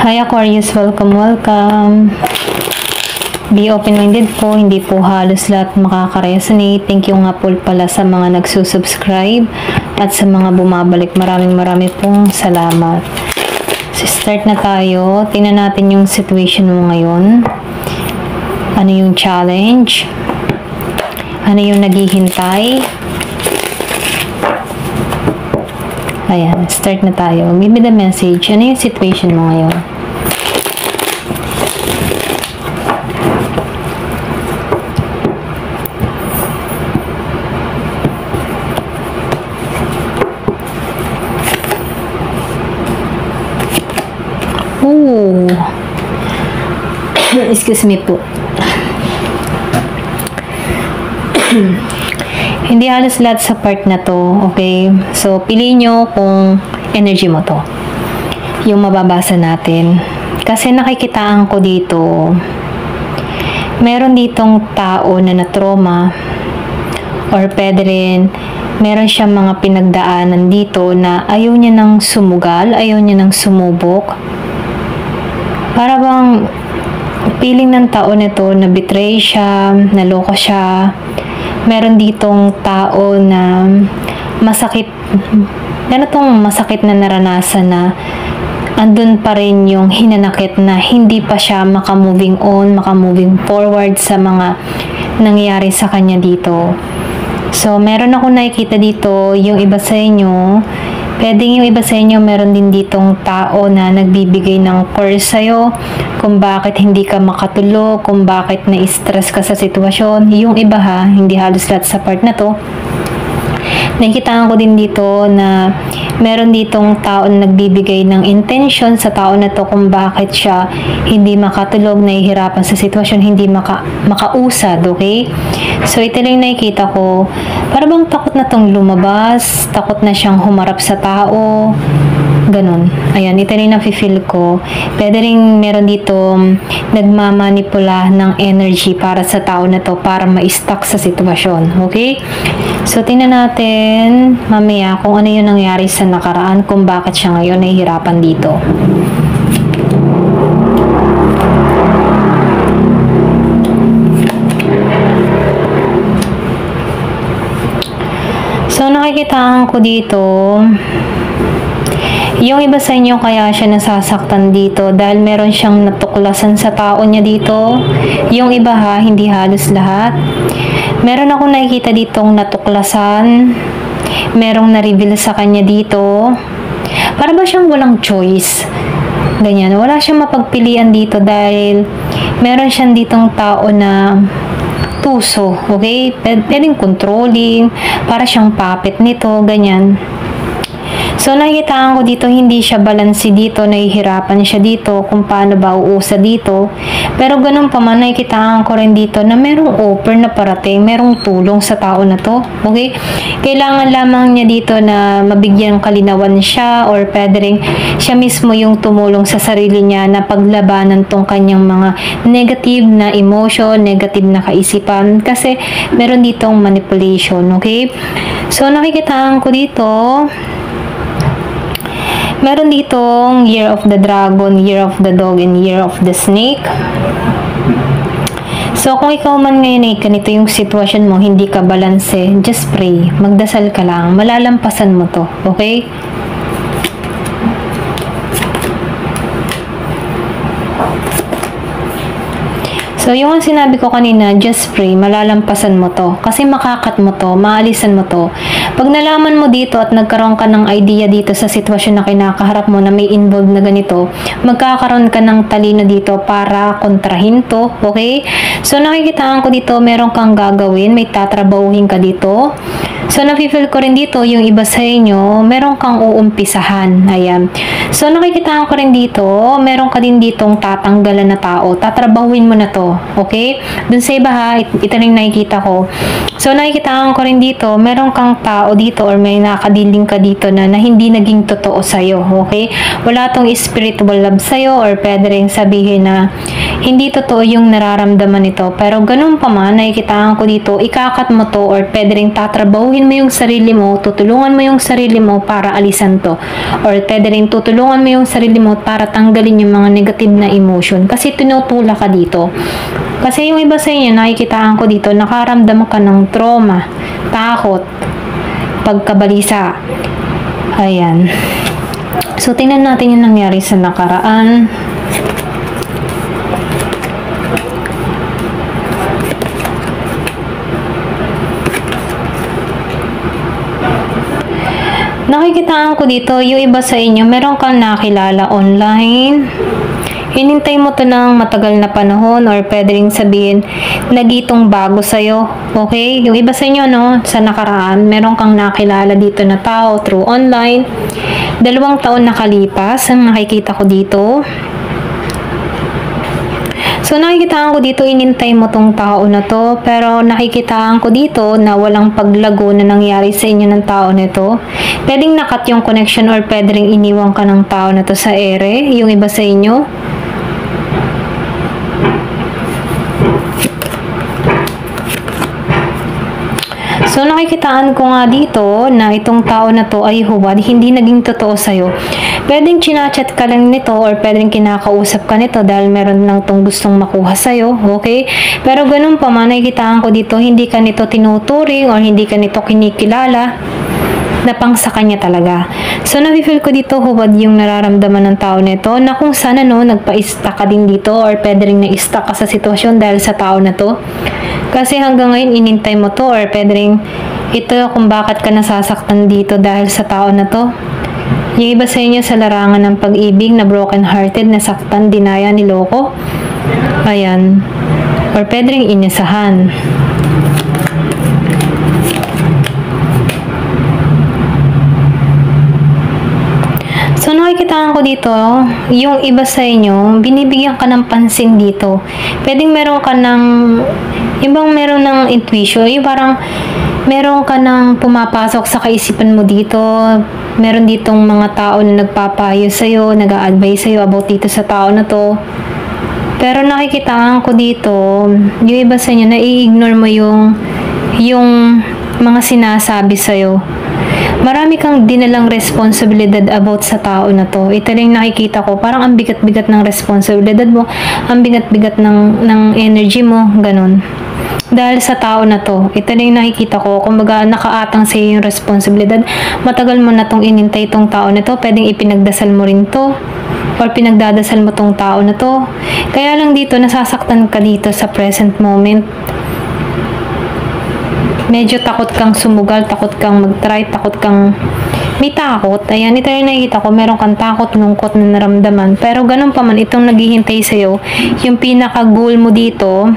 Hi Aquarius, welcome. Be open-minded po, hindi po halos lahat makaka-resonate. Thank you nga po pala sa mga nagsusubscribe at sa mga bumabalik. Maraming pong salamat. So start na tayo. Tingnan natin yung situation mo ngayon. Ano yung challenge? Ano yung naghihintay? Ayan, start na tayo. Give me the message. Ano yung situation mo ngayon? Ooh. Excuse me po. Hindi halos lahat sa part na to, okay? So, piliin nyo kung energy mo to. Yung mababasa natin. Kasi nakikitaan ko dito, meron ditong tao na na-trauma or pwede rin, meron siyang mga pinagdaanan dito na ayaw niya nang sumugal, ayaw niya nang sumubok. Para bang feeling ng tao nito na betray siya, naloko siya. Meron ditong tao na masakit, ganitong masakit na naranasan na andun pa rin yung hinanakit na hindi pa siya maka-moving on, maka-moving forward sa mga nangyari sa kanya dito. So, meron ako nakikita dito, yung iba sa inyo, pwedeng yung iba sa inyo, meron din ditong tao na nagbibigay ng curse sa'yo, kung bakit hindi ka makatulog, kung bakit na-stress ka sa sitwasyon. Yung iba ha, hindi halos lahat sa part na to. Nakikitaan ko din dito na meron ditong tao na nagbibigay ng intention sa tao na to kung bakit siya hindi makatulog, nahihirapan sa sitwasyon, hindi makausad, okay? So, ito lang nakikita ko. Para bang takot na tong lumabas, takot na siyang humarap sa tao, ganun. Ayan, ito rin nafe-feel ko. Pwede rin meron dito nagmamanipula ng energy para sa tao na to para ma-stuck sa sitwasyon. Okay? So, tingnan natin mamaya kung ano yung nangyari sa nakaraan, kung bakit siya ngayon nahihirapan dito. So, nakikitaan ko dito, yung iba sa inyo kaya siya nasasaktan dito dahil meron siyang natuklasan sa tao niya dito. Yung iba ha, hindi halos lahat. Meron akong nakikita ditong natuklasan. Merong na-reveal sa kanya dito. Para ba siyang walang choice? Ganyan. Wala siyang mapagpilian dito dahil meron siyang ditong tao na tuso. Okay? Pwedeng controlling. Para siyang puppet nito. Ganyan. So, nakikitaan ko dito, hindi siya balansi dito, nahihirapan siya dito, kung paano ba uusa dito. Pero ganun pa man, nakikitaan ko rin dito na merong offer na parating, merong tulong sa tao na to. Okay? Kailangan lamang niya dito na mabigyan kalinawan siya or pwede rin siya mismo yung tumulong sa sarili niya na paglabanan tong kanyang mga negative na emotion, negative na kaisipan. Kasi meron ditong manipulation. Okay? So, nakikitaan ko dito, meron ditong Year of the Dragon, Year of the Dog, and Year of the Snake. So, kung ikaw man ngayon ay ganito yung sitwasyon mo, hindi ka balanse, just pray. Magdasal ka lang. Malalampasan mo to. Okay? So, yung sinabi ko kanina, just pray, malalampasan mo to. Kasi makakat mo to, maalisan mo to. Pag nalaman mo dito at nagkaroon ka ng idea dito sa sitwasyon na kinakaharap mo na may involved na ganito, magkakaroon ka ng talino dito para kontrahin to, okay? So, nakikitaan ko dito, meron kang gagawin, may tatrabahuhin ka dito. So, nafe-feel ko rin dito, yung iba sa inyo, meron kang uumpisahan. Ayan. So, nakikitaan ko rin dito, meron ka din ditong tatanggalan na tao. Tatrabahuin mo na to. Okay? Dun sa iba ha, ito rin nakikita ko. So, nakikitaan ko rin dito, meron kang tao dito or may nakadiling ka dito na hindi naging totoo sa'yo. Okay? Wala tong spiritual love sa'yo or pwede rin sabihin na hindi totoo yung nararamdaman nito. Pero ganun pa man, nakikitaan ko dito, ikakat mo to or pwede rin tatrabahuhin mo yung sarili mo, tutulungan mo yung sarili mo para alisan to. Or pwede rin tutulungan mo yung sarili mo para tanggalin yung mga negative na emotion. Kasi tinutula ka dito. Kasi yung iba sa inyo, nakikitaan ko dito, nakaramdam ka ng trauma, takot, pagkabalisa. Ayan. So, tingnan natin yung nangyari sa nakaraan. Nakikitaan ko dito, yung iba sa inyo, meron kang nakilala online. Hinintay mo to ng matagal na panahon or pwede rin sabihin, nagitong bago sa'yo. Okay? Yung iba sa inyo, no, sa nakaraan, meron kang nakilala dito na tao through online. 2 taon nakalipas, ang nakikita ko dito. So, nakikitaan ko dito, inintay mo tong tao na to, pero nakikitaan ko dito na walang paglago na nangyari sa inyo ng tao na to. Pwedeng nakat yung connection or pwede rin iniwan ka ng tao na to sa ere, yung iba sa inyo. So, nakikitaan ko nga dito na itong tao na to ay huwad, hindi naging totoo sa'yo. Pwedeng chinachat ka lang nito or pwedeng kinakausap ka nito dahil meron lang tong gustong makuha sa'yo, okay? Pero ganun pa man, nakikitaan ko dito, hindi ka nito tinuturing or hindi ka nito kinikilala na pang sa kanya talaga. So, nafe-feel ko dito huwad yung nararamdaman ng tao nito na kung sana no, nagpa-stuck ka din dito or pwede rin na-stuck ka sa sitwasyon dahil sa tao na to. Kasi hanggang ngayon, inintay mo to or pwede rin ito kung bakit ka nasasaktan dito dahil sa tao na to. Yung iba sa inyo sa larangan ng pag-ibig na broken-hearted, nasaktan, dinaya, niloko. Ayan. Or pwede rin inasahan. So, nakikitaan ko dito, yung iba sa inyo, binibigyan ka ng pansin dito. Pwedeng meron ka ng, ibang meron ng intuition, yung parang meron ka ng pumapasok sa kaisipan mo dito, meron ditong mga tao na nagpapayo sa'yo, nag-a-advise sa'yo about dito sa tao na to. Pero nakikitaan ko dito, yung iba sa inyo, nai-ignore mo yung mga sinasabi sa'yo. Marami kang dinalang responsibilidad about sa tao na to. Ito rin nakikita ko, parang ang bigat-bigat ng responsibilidad mo, ang bigat-bigat ng energy mo, ganun. Dahil sa tao na to, ito rin nakikita ko, kumbaga nakaatang sa iyo yung responsibilidad. Matagal mo na tong inintay tong tao na to, pwedeng ipinagdasal mo rin to, or pinagdadasal mo tong tao na to. Kaya lang dito, nasasaktan ka dito sa present moment. Medyo takot kang sumugal, takot kang mag-try, takot kang may takot. Ayan, ito yung nakikita ko, meron kang takot, lungkot na naramdaman. Pero ganun pa man, itong naghihintay sa'yo, yung pinaka-goal mo dito,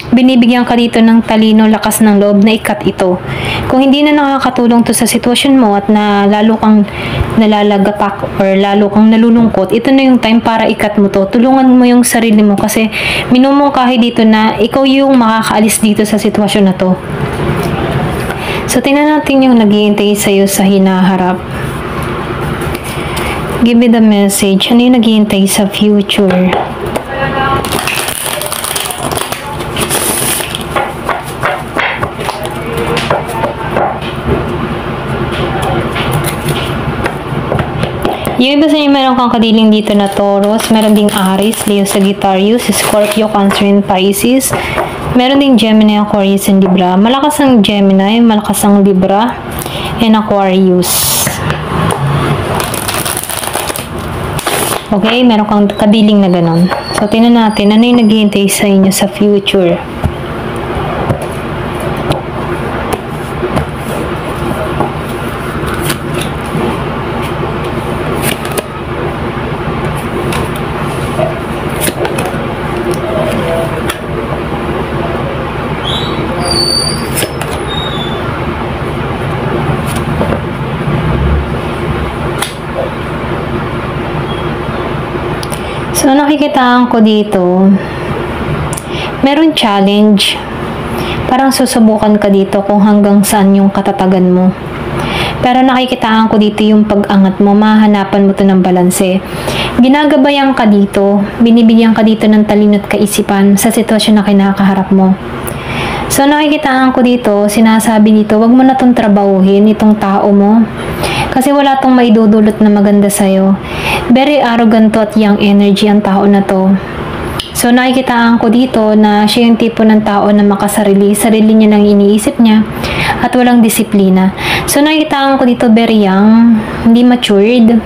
binibigyan ka dito ng talino, lakas ng loob na ikat ito. Kung hindi na nakakatulong to sa sitwasyon mo at na lalo kang nalalagapak or lalo kang nalulungkot, ito na yung time para ikat mo to. Tulungan mo yung sarili mo kasi minumungkahi dito na ikaw yung makakaalis dito sa sitwasyon na to. So, tingnan natin yung naghihintay sa'yo sa hinaharap. Give me the message. Ano yung naghihintay sa future? Yung iba sa inyo, meron kang kadiling dito na Taurus, meron ding Aries, Leo, Sagittarius, Scorpio, Cancer, and Pisces. Meron ding Gemini, Aquarius, and Libra. Malakas ang Gemini, malakas ang Libra, and Aquarius. Okay, meron kang kadiling na ganon. So, tingnan natin, ano yung naghihintay sa inyo sa future? So, nakikitaan ko dito, meron challenge. Parang susubukan ka dito kung hanggang saan yung katatagan mo. Pero nakikitaan ko dito yung pag-angat mo, mahanapan mo to ng balanse. Ginagabayan ka dito, binibigyan ka dito ng talino at kaisipan sa sitwasyon na kinakaharap mo. So nakikitaan ko dito, sinasabi dito, wag mo na tong trabahuhin itong tao mo. Kasi wala tong maidudulot na maganda sa'yo. Very arrogant to at young energy ang tao na to. So nakikitaan ko dito na siya yung tipo ng tao na makasarili, sarili niya lang iniisip niya at walang disiplina. So nakikitaan ko dito very young, hindi matured.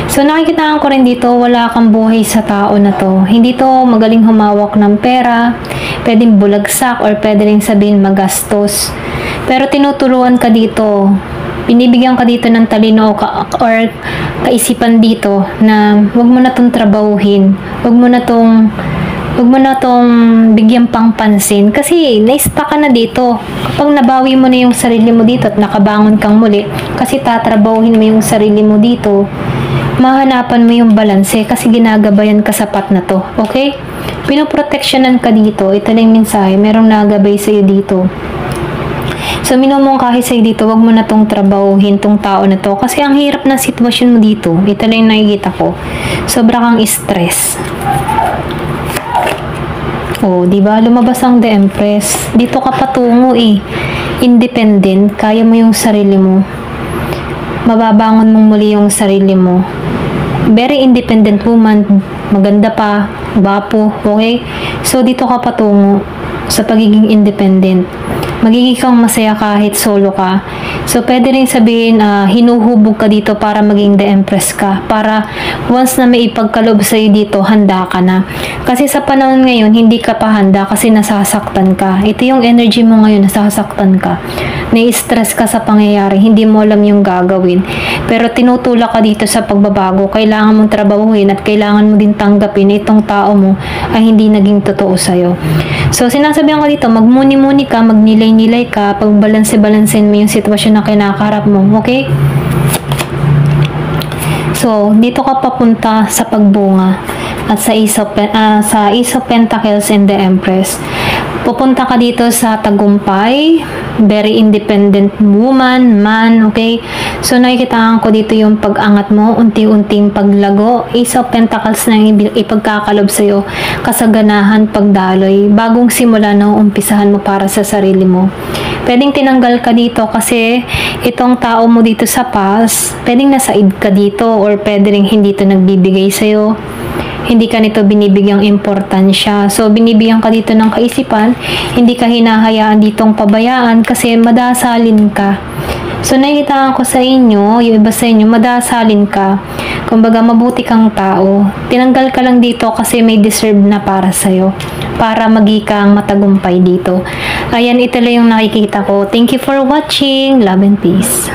So nakikitaan ko rin dito wala kang buhay sa tao na to. Hindi to magaling humawak ng pera, pwedeng bulagsak or pwede rin sabihin magastos. Pero tinutulungan ka dito. Binibigyan ka dito ng talino or kaisipan dito na wag mo na tong trabahuhin. Wag mo na tong bigyan pang pansin kasi na-stuck ka na dito. Kapag nabawi mo na yung sarili mo dito at nakabangon kang muli kasi tatrabahuhin mo yung sarili mo dito, mahanapan mo yung balanse kasi ginagabayan ka sapat na to. Okay? Pinoproteksyonan ka dito. Ito lang yung mensahe. Merong nagabay sa'yo dito. So, minumungkahi sa'yo dito, wag mo na tong trabahuhin tong tao na to. Kasi ang hirap na sitwasyon mo dito. Ito lang yung nakikita ko. Sobra kang stress. Oh, di ba? Lumabas ang The Empress. Dito ka patungo eh. Independent. Kaya mo yung sarili mo. Mababangon mong muli yung sarili mo. Very independent woman. Maganda pa. Gwapo. Okay? So, dito ka patungo sa pagiging independent. Magiging kang masaya kahit solo ka. So, pwede rin sabihin, hinuhubog ka dito para maging The Empress ka. Para once na may ipagkalob sa'yo dito, handa ka na. Kasi sa panahon ngayon, hindi ka pa handa kasi nasasaktan ka. Ito yung energy mo ngayon, nasasaktan ka. Nai-stress ka sa pangyayari, hindi mo alam yung gagawin. Pero tinutulak ka dito sa pagbabago. Kailangan mong trabahuin at kailangan mo din tanggapin na itong tao mo ay hindi naging totoo sa'yo. So, sinasabihan ko dito, magmuni-muni ka, magnilay-nilay ka, pagbalanse-balansin mo yung sitwasyon na kinakaharap mo. Okay? So, dito ka papunta sa pagbunga at sa Ace of Pentacles and the Empress. Pupunta ka dito sa tagumpay, very independent woman, man, okay? So, nakikitaan ko dito yung pag-angat mo, unti-unting paglago. Ace of Pentacles na ipagkakalob sa'yo, kasaganahan, pagdaloy, bagong simula na umpisahan mo para sa sarili mo. Pwedeng tinanggal ka dito kasi itong tao mo dito sa past, pwedeng nasaid ka dito or pwede rin hindi ito nagbibigay sa'yo. Hindi ka nito binibigyang importansya. So, binibigyan ka dito ng kaisipan, hindi ka hinahayaan ditong pabayaan kasi madasalin ka. So, nakikitaan ko sa inyo, yung iba sa inyo, madasalin ka. Kumbaga, mabuti kang tao. Tinanggal ka lang dito kasi may deserve na para sa'yo. Para magikang matagumpay dito. Ayan, ito lang yung nakikita ko. Thank you for watching. Love and peace.